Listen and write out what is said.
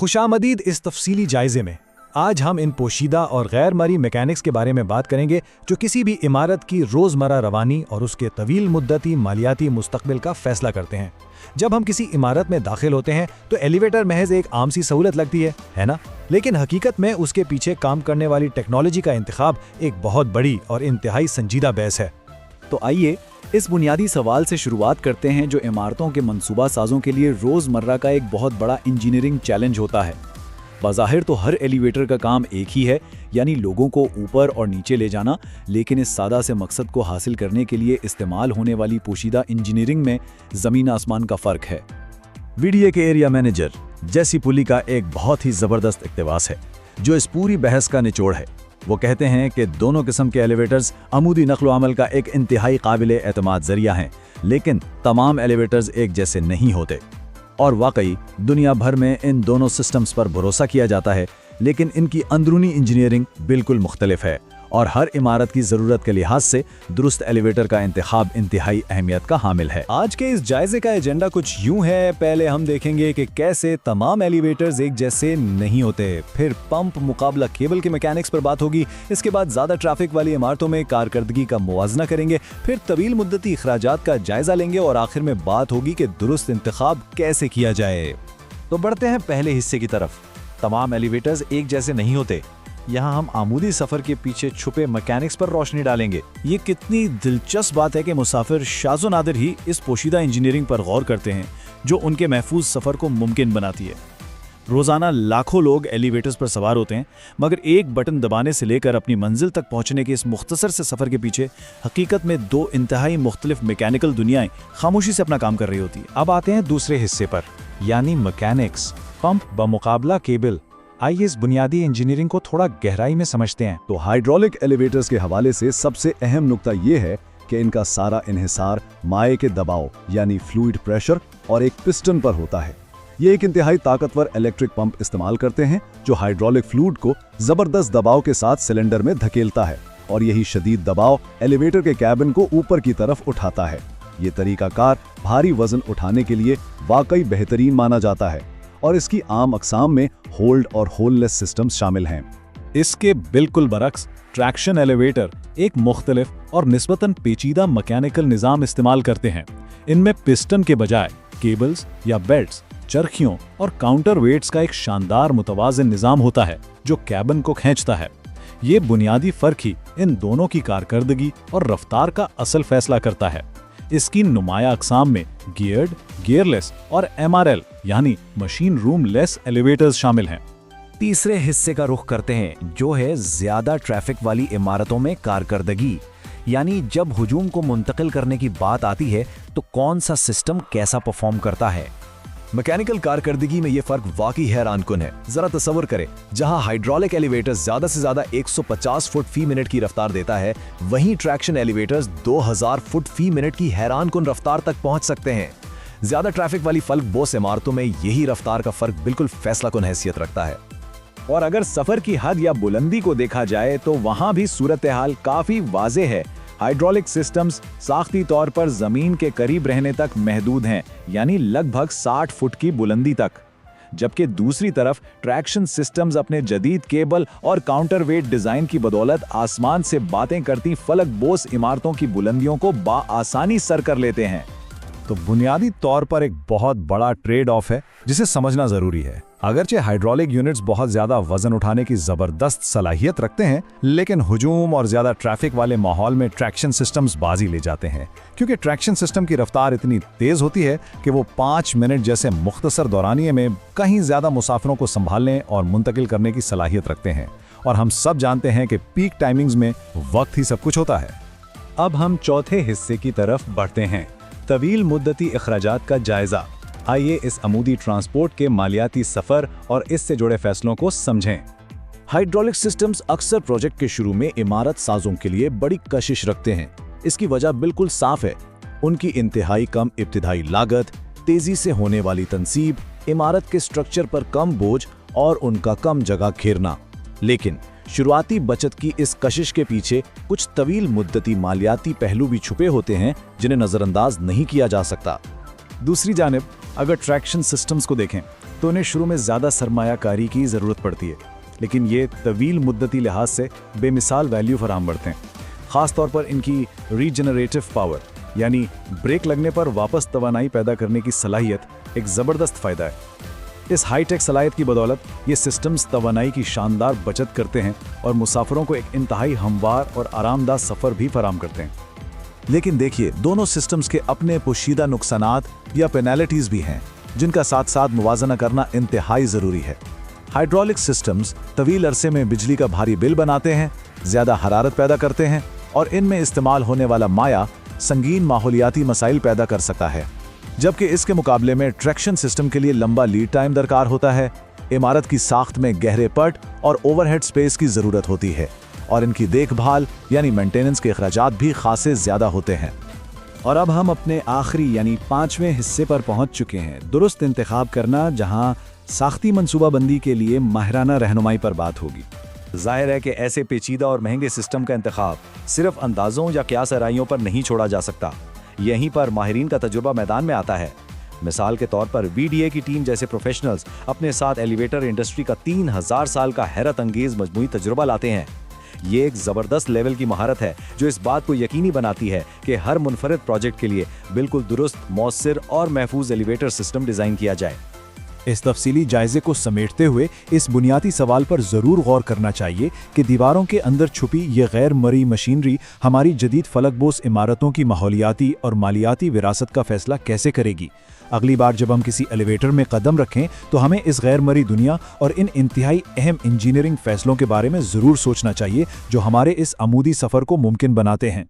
खुशामदीद इस तफसीली जायजे में आज हम इन पोशीदा और गैर मरी मैकेनिक्स के बारे में बात करेंगे जो किसी भी इमारत की रोज़मर्रा रवानी और उसके तवील मुद्दती मालियाती मुस्तकबिल का फैसला करते हैं। जब हम किसी इमारत में दाखिल होते हैं तो एलिवेटर महज एक आम सी सहूलत लगती है ना? लेकिन हकीकत में उसके पीछे काम करने वाली टेक्नोलॉजी का इंतखाब एक बहुत बड़ी और इंतहाई संजीदा बहस है। तो आइए इस बुनियादी सवाल से शुरुआत करते हैं जो इमारतों के मंसूबा साजों के लिए रोज़मर्रा का एक बहुत बड़ा इंजीनियरिंग चैलेंज होता है। बाज़ाहिर तो हर एलिवेटर का काम एक ही है, यानी लोगों को ऊपर और नीचे ले जाना, लेकिन इस सादा से मकसद को हासिल करने के लिए इस्तेमाल होने वाली पोशीदा इंजीनियरिंग में ज़मीन आसमान का फ़र्क है। वीडीए के एरिया मैनेजर जेसी पुली का एक बहुत ही ज़बरदस्त इक़्तिबास है जो इस पूरी बहस का निचोड़ है। वो कहते हैं कि दोनों किस्म के एलिवेटर्स अमूदी नक़्ल अमल का एक इंतहाई काबिल एतमाद ज़रिया हैं, लेकिन तमाम एलिवेटर्स एक जैसे नहीं होते। और वाकई दुनिया भर में इन दोनों सिस्टम्स पर भरोसा किया जाता है, लेकिन इनकी अंदरूनी इंजीनियरिंग बिल्कुल मुख्तलिफ है और हर इमारत की ज़रूरत के लिहाज से दुरुस्त एलिवेटर का इंतखाब इंतहाई अहमियत का हामिल है। आज के इस जायजे का एजेंडा कुछ यूं है। पहले हम देखेंगे कि कैसे तमाम एलिवेटर्स एक जैसे नहीं होते, फिर पंप मुकाबला केबल के मैकेनिक्स पर बात होगी, इसके बाद ज़्यादा ट्रैफिक वाली इमारतों में कारकर्दगी का मुवाजना करेंगे, फिर तवील मुद्दती अखराजात का जायजा लेंगे और आखिर में बात होगी कि दुरुस्त इंतखाब कैसे किया जाए। तो बढ़ते हैं पहले हिस्से की तरफ। तमाम एलिवेटर्स एक जैसे नहीं होते। यहाँ हम आमूदी सफर के पीछे छुपे मैकेनिक्स पर रोशनी डालेंगे। ये कितनी दिलचस्प बात है कि मुसाफिर शाज़ो नादिर ही इस पोशीदा इंजीनियरिंग पर गौर करते हैं जो उनके महफूज सफ़र को मुमकिन बनाती है। रोज़ाना लाखों लोग एलिवेटर्स पर सवार होते हैं, मगर एक बटन दबाने से लेकर अपनी मंजिल तक पहुँचने के इस मुख्तसर से सफ़र के पीछे हकीकत में दो इंतहाई मुख्तलिफ मैकेनिकल दुनियाएं खामोशी से अपना काम कर रही होती है। अब आते हैं दूसरे हिस्से पर, यानी मैकेनिक्स, पंप बमुकाबला केबल। आइए इस बुनियादी इंजीनियरिंग को थोड़ा गहराई में समझते हैं। तो हाइड्रोलिक एलिवेटर्स के हवाले से सबसे अहम नुक्ता ये है कि इनका सारा इन्हिसार माए के दबाव यानी फ्लूइड प्रेशर और एक पिस्टन पर होता है। ये एक इंतहाई ताकतवर इलेक्ट्रिक पंप इस्तेमाल करते हैं जो हाइड्रोलिक फ्लूइड को जबरदस्त दबाव के साथ सिलेंडर में धकेलता है और यही शदीद दबाव एलिवेटर के कैबिन को ऊपर की तरफ उठाता है। ये तरीकाकार भारी वजन उठाने के लिए वाकई बेहतरीन माना जाता है और इसकी आम अक़साम में होल्ड और होललेस सिस्टम्स शामिल हैं। इसके बिल्कुल बरक्स ट्रैक्शन एलिवेटर एक मुख्तलिफ और निस्बतन पेचीदा मैकेनिकल निज़ाम इस्तेमाल करते हैं। इनमें पिस्टन के बजाय केबल्स या बेल्ट्स, चरखियों और काउंटर वेट्स का एक शानदार मुतवाज़िन निज़ाम होता है जो कैबिन को खींचता है। ये बुनियादी फ़र्क ही इन दोनों की कारकर्दगी और रफ्तार का असल फैसला करता है। इसकी नुमाया अक़साम में गियर्ड, गियरलेस और MRL यानी मशीन रूम लेस एलिवेटर्स शामिल हैं। तीसरे हिस्से का रुख करते हैं जो है ज़्यादा ट्रैफिक वाली इमारतों में कारकर्दगी, यानी जब हुजूम को मुंतकिल करने की बात आती है तो कौन सा सिस्टम कैसा परफॉर्म करता है। मैकेनिकल कारकर्दगी में ये फर्क वाकई हैरानकुन है। जरा तसव्वुर करें, जहां हाइड्रोलिक एलिवेटर्स ज्यादा से ज्यादा 150 फुट फी मिनट की रफ्तार देता है, वहीं ट्रैक्शन एलिवेटर्स 2000 फुट फी मिनट की हैरानकुन रफ्तार तक पहुंच सकते हैं। ज्यादा ट्रैफिक वाली फल्क बोस इमारतों में यही रफ्तार का फर्क बिल्कुल फैसलाकुन हैसियत रखता है। और अगर सफर की हद या बुलंदी को देखा जाए तो वहां भी सूरत हाल काफी वाज़ेह है। हाइड्रोलिक सिस्टम्स साख्ती तौर पर जमीन के करीब रहने तक महदूद हैं, यानी लगभग 60 फुट की बुलंदी तक, जबकि दूसरी तरफ ट्रैक्शन सिस्टम्स अपने जदीद केबल और काउंटर वेट डिजाइन की बदौलत आसमान से बातें करती फलक बोस इमारतों की बुलंदियों को बाआसानी सर कर लेते हैं। तो बुनियादी तौर पर एक बहुत बड़ा ट्रेड ऑफ है जिसे समझना जरूरी है। अगरचे हाइड्रोलिक यूनिट्स बहुत ज्यादा वजन उठाने की जबरदस्त सलाहियत रखते हैं, लेकिन हुजूम और ज्यादा ट्रैफिक वाले माहौल में ट्रैक्शन सिस्टम्स बाजी ले जाते हैं, क्योंकि ट्रैक्शन सिस्टम की रफ्तार इतनी तेज होती है कि वो 5 मिनट जैसे मुख्तसर दौरानिये में कहीं ज्यादा मुसाफिरों को संभालने और मुंतकिल करने की सलाहियत रखते हैं। और हम सब जानते हैं कि पीक टाइमिंग्स में वक्त ही सब कुछ होता है। अब हम चौथे हिस्से की तरफ बढ़ते हैं, तवील मुद्दती अखराजात का जायजा। आइए इस अमूदी ट्रांसपोर्ट के मालियाती सफ़र और इससे जुड़े फैसलों को समझें। हाइड्रोलिक सिस्टम्स अक्सर प्रोजेक्ट के शुरू में इमारत साजों के लिए बड़ी कशिश रखते हैं। इसकी वजह बिल्कुल साफ है, उनकी इंतहाई कम इब्तिदाई लागत, तेजी से होने वाली तनसीब, इमारत के स्ट्रक्चर पर कम बोझ और उनका कम जगह घेरना। लेकिन शुरुआती बचत की इस कशिश के पीछे कुछ तवील मुद्दती मालियाती पहलू भी छुपे होते हैं जिन्हें नज़रअंदाज नहीं किया जा सकता। दूसरी जानिब अगर ट्रैक्शन सिस्टम्स को देखें तो उन्हें शुरू में ज़्यादा सरमायाकारी की ज़रूरत पड़ती है, लेकिन ये तवील मुद्दती लिहाज से बेमिसाल वैल्यू फराहम करते हैं। ख़ास तौर पर इनकी रीजनरेटिव पावर यानी ब्रेक लगने पर वापस तवानाई पैदा करने की सलाहियत एक ज़बरदस्त फ़ायदा है। इस हाईटेक सलाहियत की बदौलत ये सिस्टम्स तवानाई की शानदार बचत करते हैं और मुसाफिरों को एक इंतहाई हमवार और आरामदाह सफ़र भी फराहम करते हैं। लेकिन देखिए, दोनों सिस्टम्स के अपने पोशीदा नुकसानात या पेनल्टीज भी हैं, जिनका साथ साथ मुवाजना करना इंतहाई ज़रूरी है। हाइड्रोलिक सिस्टम्स तवील अरसे में बिजली का भारी बिल बनाते हैं, ज़्यादा हरारत पैदा करते हैं और इनमें इस्तेमाल होने वाला माया संगीन माहौलियाती मसाइल पैदा कर सकता है। जबकि इसके मुकाबले में ट्रैक्शन सिस्टम के लिए लंबा लीड टाइम दरकार होता है, इमारत की साख्त में गहरे पट और ओवरहेड स्पेस की ज़रूरत होती है और इनकी देखभाल यानी मेंटेनेंस के अखराजात भी खासे ज़्यादा होते हैं। और अब हम अपने आखिरी यानी 5वें हिस्से पर पहुंच चुके हैं, दुरुस्त इंतखाब करना, जहां साख्ती मनसूबाबंदी के लिए माहिराना रहनुमाई पर बात होगी। जाहिर है कि ऐसे पेचीदा और महंगे सिस्टम का इंतखाब सिर्फ अंदाज़ों या क़यास आराइयों पर नहीं छोड़ा जा सकता। यहीं पर माहिरीन का तजुर्बा मैदान में आता है। मिसाल के तौर पर VDA की टीम जैसे प्रोफेशनल्स अपने साथ एलिवेटर इंडस्ट्री का 3000 साल का हैरत अंगेज मजमूई तजुर्बा लाते हैं। ये एक ज़बरदस्त लेवल की महारत है जो इस बात को यकीनी बनाती है कि हर मुनफरद प्रोजेक्ट के लिए बिल्कुल दुरुस्त, मौसर और महफूज एलिवेटर सिस्टम डिज़ाइन किया जाए। इस तफसीली जायजे को समेटते हुए इस बुनियादी सवाल पर ज़रूर गौर करना चाहिए कि दीवारों के अंदर छुपी ये गैर मरी मशीनरी हमारी जदीद फलकबोस इमारतों की माहौलियाती और मालियाती विरासत का फैसला कैसे करेगी। अगली बार जब हम किसी एलिवेटर में कदम रखें तो हमें इस गैर मरी दुनिया और इन इंतहाई अहम इंजीनियरिंग फैसलों के बारे में ज़रूर सोचना चाहिए जो हमारे इस अमूदी सफ़र को मुमकिन बनाते हैं।